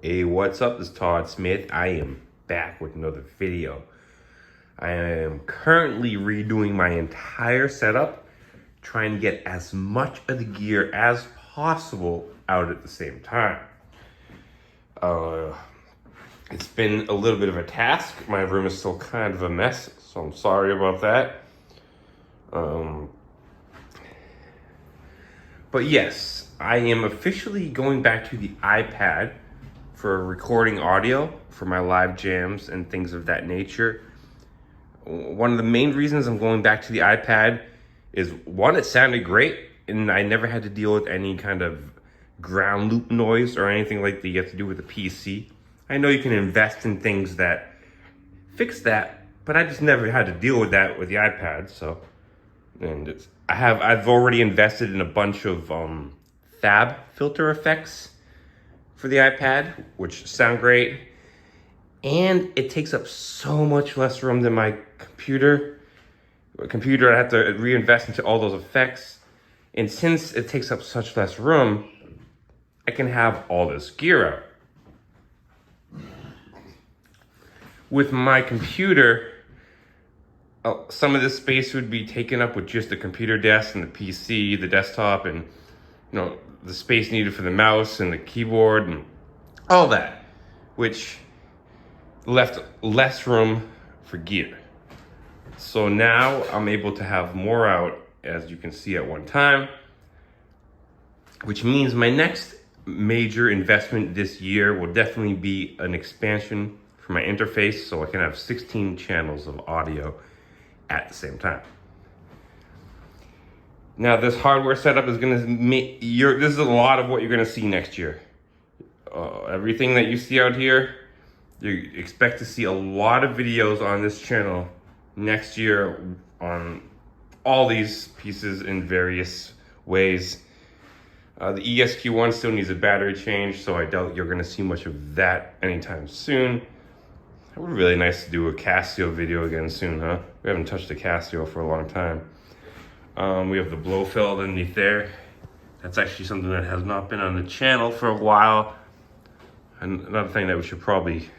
Hey, what's up? This is Todd Smith. I am back with another video. I am currently redoing my entire setup, trying to get as much of the gear as possible out at the same time. It's been a little bit of a task. My room is still kind of a mess, so I'm sorry about that. But yes, I am officially going back to the iPad for recording audio for my live jams and things of that nature. One of the main reasons I'm going back to the iPad is, one, it sounded great and I never had to deal with any kind of ground loop noise or anything like that you have to do with a PC. I know you can invest in things that fix that, but I just never had to deal with that with the iPad. So, and I've already invested in a bunch of fab filter effects for the iPad, which sound great, and it takes up so much less room than my computer. I have to reinvest into all those effects, and since it takes up such less room, I can have all this gear out. With my computer, some of this space would be taken up with just the computer desk and the PC, the desktop, and the space needed for the mouse and the keyboard and all that, which left less room for gear. So now I'm able to have more out, as you can see, at one time, which means my next major investment this year will definitely be an expansion for my interface, so I can have 16 channels of audio at the same time. Now, this hardware setup is gonna make this is a lot of what you're gonna see next year. Everything that you see out here, you expect to see a lot of videos on this channel next year on all these pieces in various ways. The ESQ1 still needs a battery change, so I doubt you're gonna see much of that anytime soon. It would be really nice to do a Casio video again soon, huh? We haven't touched a Casio for a long time. We have the Blofeld underneath there. That's actually something that has not been on the channel for a while. And another thing that we should probably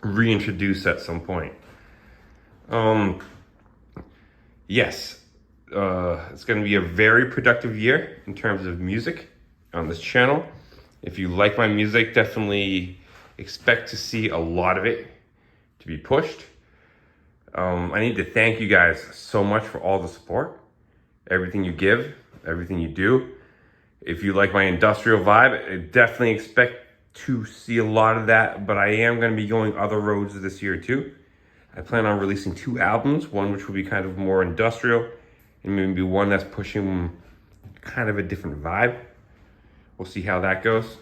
reintroduce at some point. Yes, it's gonna be a very productive year in terms of music on this channel. If you like my music, definitely expect to see a lot of it to be pushed. I need to thank you guys so much for all the support, everything you give, everything you do. If you like my industrial vibe, I definitely expect to see a lot of that, but I am going to be going other roads this year too. I plan on releasing 2 albums, one which will be kind of more industrial, and maybe one that's pushing kind of a different vibe. We'll see how that goes.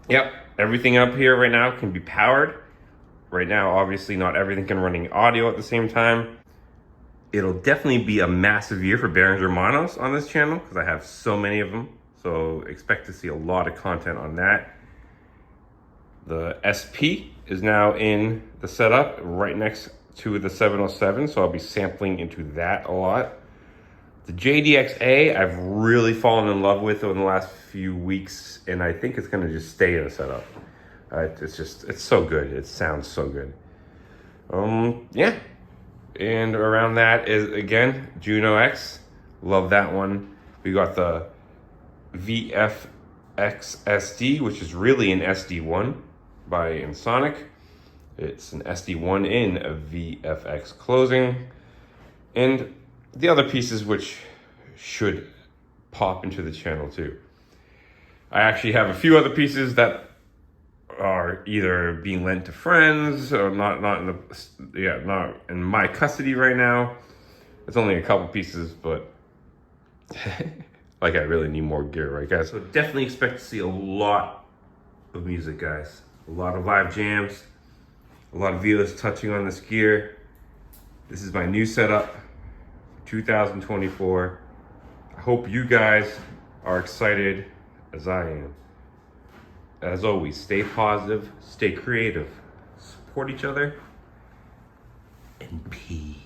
Yep, everything up here right now can be powered. Right now, obviously, not everything can run audio at the same time. It'll definitely be a massive year for Behringer Monos on this channel because I have so many of them. So expect to see a lot of content on that. The SP is now in the setup right next to the 707, so I'll be sampling into that a lot. The JDX-A, I've really fallen in love with over the last few weeks, and I think it's gonna just stay in the setup. It's so good. It sounds so good. Yeah. And around that is, again, Juno X. Love that one. We got the VFX SD, which is really an SD1 by Ensoniq. It's an SD1 in a VFX closing. And the other pieces which should pop into the channel too. I actually have a few other pieces that are either being lent to friends or not in my custody right now. It's only a couple pieces, but like I really need more gear, right guys? So definitely expect to see a lot of music, guys. A lot of live jams, a lot of videos touching on this gear. This is my new setup, 2024. I hope you guys are excited as I am. As always, stay positive, stay creative, support each other, and peace.